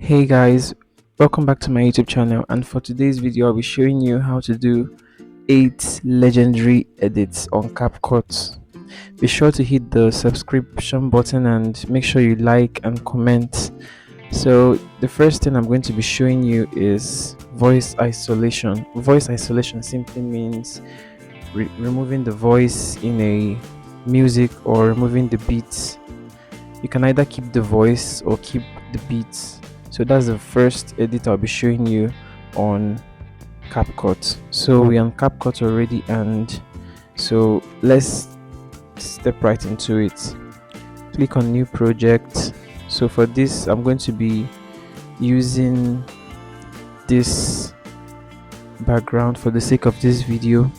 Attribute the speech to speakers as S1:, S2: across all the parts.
S1: Hey guys, welcome back to my YouTube channel, and for today's video I'll be showing you how to do 8 legendary edits on Capcut. Be sure to hit the subscription button and make sure you like and comment. So the first thing I'm going to be showing you is voice isolation. Voice isolation simply means removing the voice in a music or removing the beats. You can either keep the voice or keep the beats. So that's the first edit I'll be showing you on Capcut. So we're on Capcut already, and so let's step right into it. Click on new project. So for this I'm going to be using this background for the sake of this video.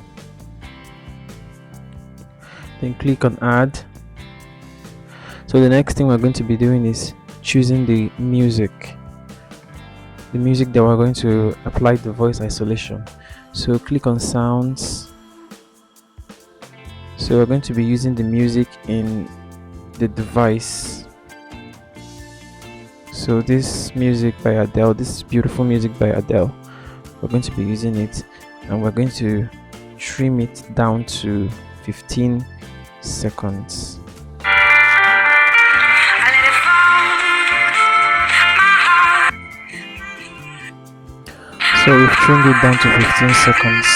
S1: Then click on add. So the next thing we're going to be doing is choosing the music that we're going to apply the voice isolation. So click on sounds. So we're going to be using the music in the device. So this music by Adele, this beautiful music by Adele, we're going to be using it, and we're going to trim it down to 15 seconds. So we've trimmed it down to 15 seconds.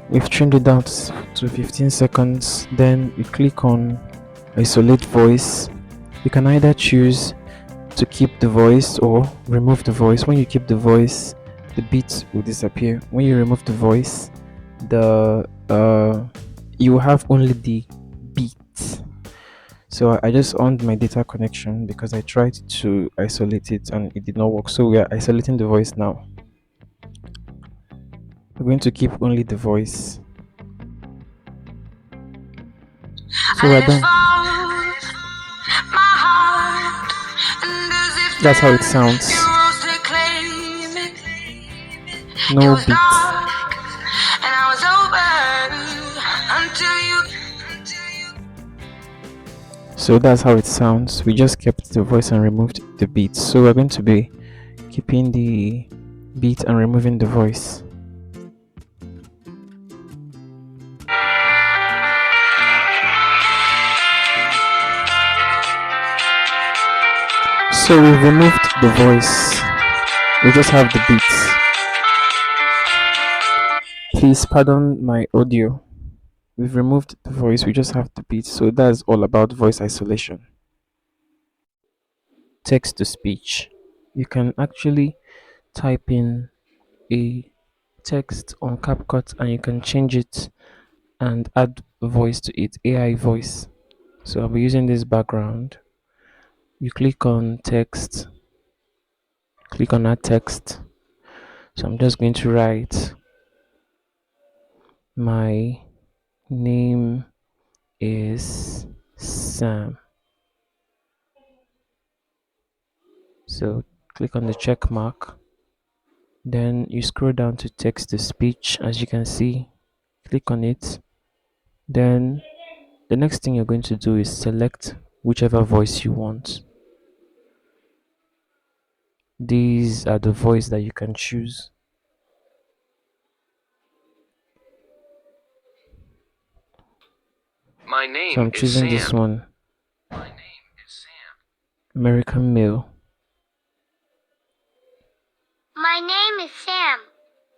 S1: We've trimmed it down to 15 seconds. Then you click on isolate voice. You can either choose to keep the voice or remove the voice. When you keep the voice, the beats will disappear. When you remove the voice, you will have only the beats. So I just on my data connection because I tried to isolate it and it did not work. So we are isolating the voice now. We're going to keep only the voice. So we're done. That's how it sounds. No beats. So that's how it sounds. We just kept the voice and removed the beats. So we're going to be keeping the beat and removing the voice. So we've removed the voice. We just have the beats. Please pardon my audio. We've removed the voice, we just have the beats. So that's all about voice isolation. Text to speech. You can actually type in a text on CapCut and you can change it and add voice to it, AI voice. So I'll be using this background. You click on text, click on add text. So I'm just going to write, my name is Sam. So click on the check mark. Then you scroll down to text to speech. As you can see, click on it. Then the next thing you're going to do is select whichever voice you want. These are the voice that you can choose.
S2: My name
S1: So I'm
S2: is
S1: choosing
S2: Sam.
S1: this one.
S2: My name is Sam.
S1: American male.
S3: My name is Sam.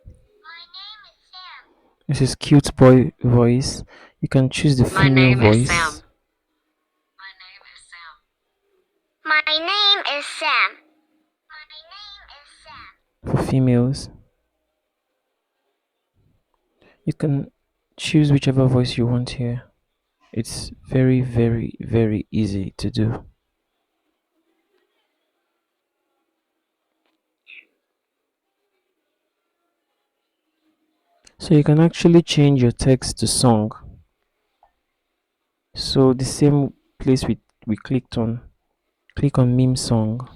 S3: My name is Sam.
S1: This is cute boy voice. You can choose the
S3: My
S1: female
S3: name is
S1: voice.
S3: Sam. My name is Sam. My name is Sam. My name is Sam.
S1: For females. You can choose whichever voice you want here. It's very, very, very easy to do. So you can actually change your text to song. So the same place we clicked on, click on meme song.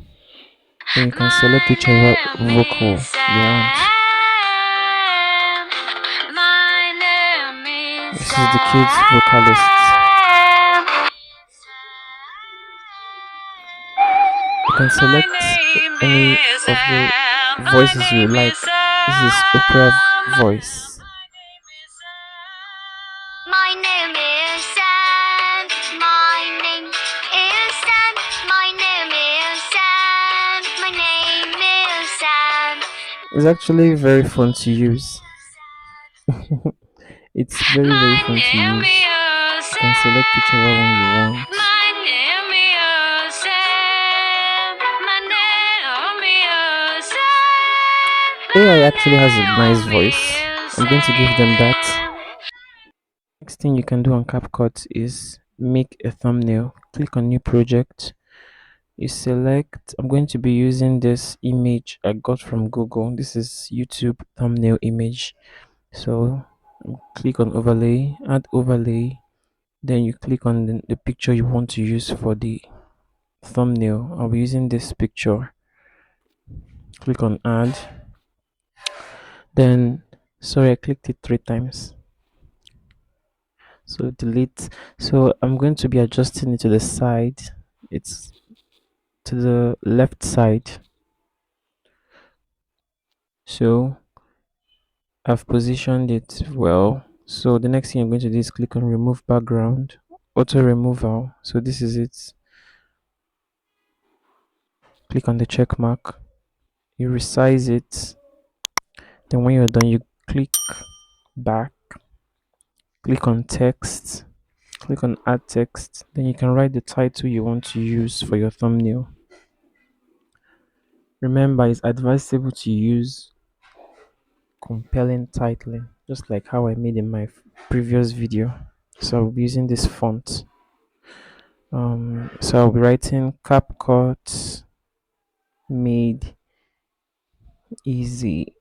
S1: Then you can select whichever vocal you want. This is the kids vocalist. You can
S2: My
S1: select
S2: name
S1: any
S2: is
S1: of the
S2: Sam. My
S1: voices you
S2: name is
S1: like. This is opera
S2: Sam.
S1: voice.
S3: My name is Sam. My name is Sam. My name is Sam. My name is Sam.
S1: It's actually very fun to use. It's very very
S2: My
S1: fun to
S2: name
S1: use.
S2: is
S1: You can select whichever one you
S2: Sam.
S1: want.
S2: My name is Sam. My name is Sam.
S1: AI
S2: My
S1: actually has a nice
S2: name
S1: voice.
S2: is
S1: I'm going to give them that.
S2: Sam.
S1: Next thing you can do on CapCut is make a thumbnail. Click on new project. You select, I'm going to be using this image I got from Google. This is YouTube thumbnail image. So click on overlay, add overlay. Then you click on the picture you want to use for the thumbnail. I'll be using this picture. Click on add. Then, sorry, I clicked it 3 times. So delete. So I'm going to be adjusting it to the side. It's to the left side. So I've positioned it well. So the next thing I'm going to do is click on remove background, auto removal. So this is it. Click on the check mark. You resize it. Then when you're done, you click back. Click on text. Click on add text. Then you can write the title you want to use for your thumbnail. Remember, it's advisable to use compelling titling, just like how I made in my previous video. So I'll be using this font. So I'll be writing CapCut made easy.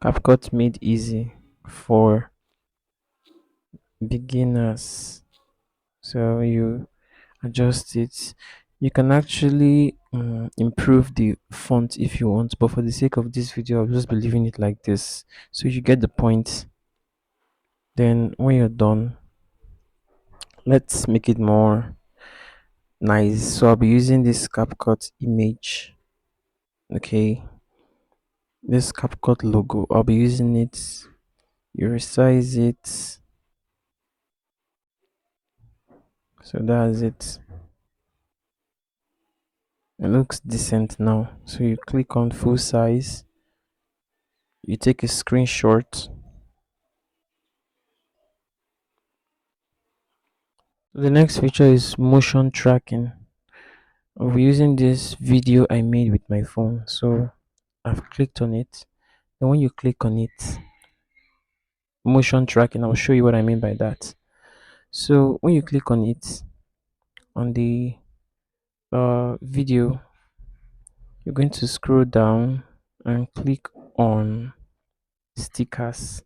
S1: CapCut made easy for beginners. So you adjust it. You can actually improve the font if you want, but for the sake of this video, I'll just be leaving it like this. So you get the point. Then when you're done, let's make it more nice. So I'll be using this CapCut image. Okay, this CapCut logo. I'll be using it. You resize it. So that's it. It looks decent now. So you click on full size. You take a screenshot. The next feature is motion tracking. I'll be using this video I made with my phone. So I've clicked on it. And when you click on it, motion tracking, I'll show you what I mean by that. So when you click on it, on the video, you're going to scroll down and click on stickers.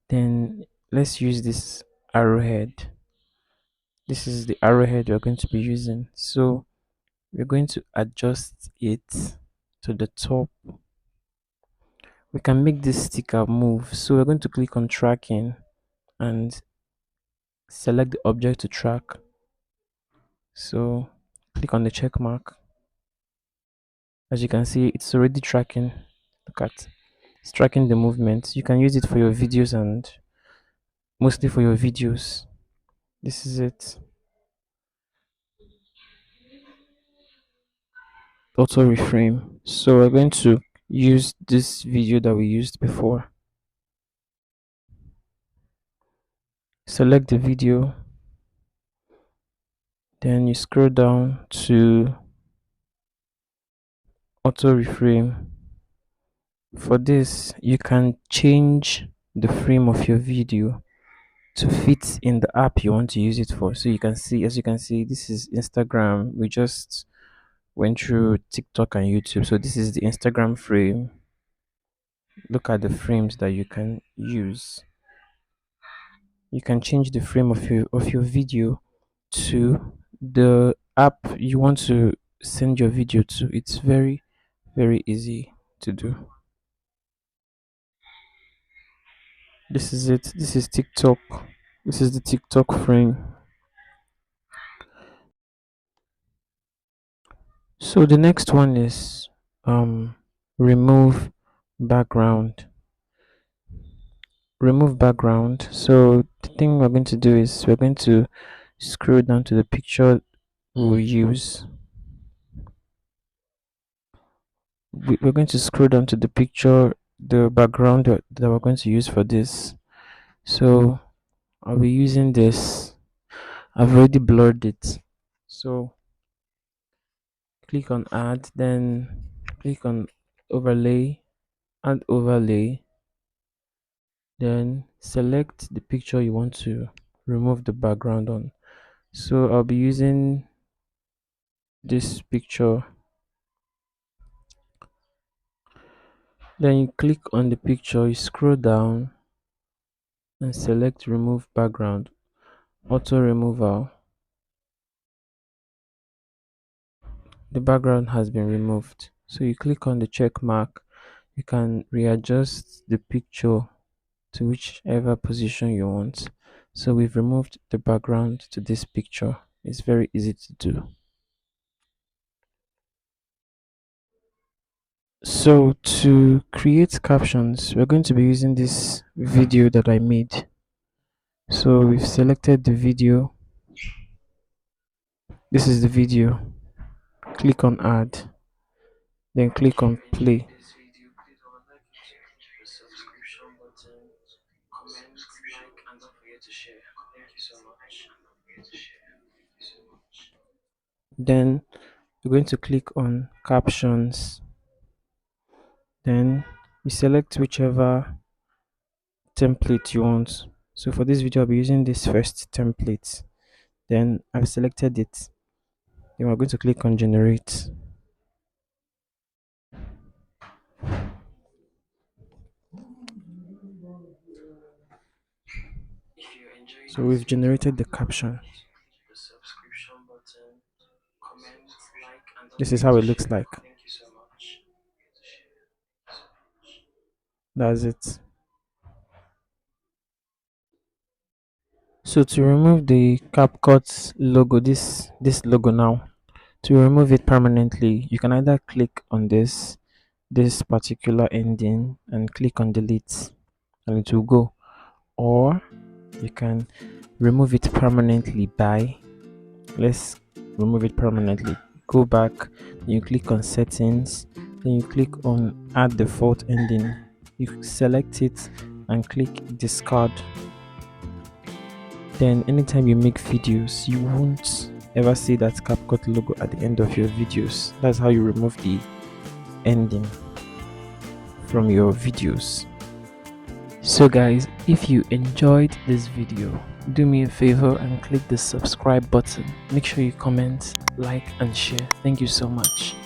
S1: Then let's use this arrowhead. This is the arrowhead we're going to be using. So we're going to adjust it to the top. We can make this sticker move. So we're going to click on tracking and select the object to track. So click on the check mark. As you can see, it's already tracking. Look at, it's tracking the movement. You can use it for your videos and mostly for your videos. This is it. Auto reframe. So we're going to use this video that we used before. Select the video, then you scroll down to auto reframe. For this, you can change the frame of your video to fit in the app you want to use it for. So you can see, as you can see, this is Instagram. We just went through TikTok and YouTube. So this is the Instagram frame. Look at the frames that you can use. You can change the frame of your video to the app you want to send your video to. It's very very easy to do. This is it. This is TikTok. This is the TikTok frame. So the next one is remove background. Remove background. So the thing we're going to do is we're going to scroll down to the picture we'll use. We're going to scroll down to the picture, the background that we're going to use for this. So I'll be using this. I've already blurred it. So click on add, then click on overlay, add overlay, then select the picture you want to remove the background on. So I'll be using this picture. Then you click on the picture, you scroll down and select remove background, auto removal. The background has been removed. So you click on the check mark, you can readjust the picture to whichever position you want. So we've removed the background to this picture. It's very easy to do. So to create captions, we're going to be using this video that I made. So we've selected the video. This is the video. Click on add, then click on play. Then you're going to click on captions. Then you select whichever template you want. So for this video, I'll be using this first template. Then I've selected it. Then we're going to click on generate. So we've generated the caption. This is how it looks like. That's it. So to remove the Capcut logo, this logo now, to remove it permanently, you can either click on this particular ending and click on delete and it will go, or you can remove it permanently by, let's remove it permanently. Go back, then you click on settings, then you click on add default ending. You select it and click discard. Then anytime you make videos, you won't ever see that CapCut logo at the end of your videos. That's how you remove the ending from your videos. So guys, if you enjoyed this video, do me a favor and click the subscribe button. Make sure you comment, like and share. Thank you so much.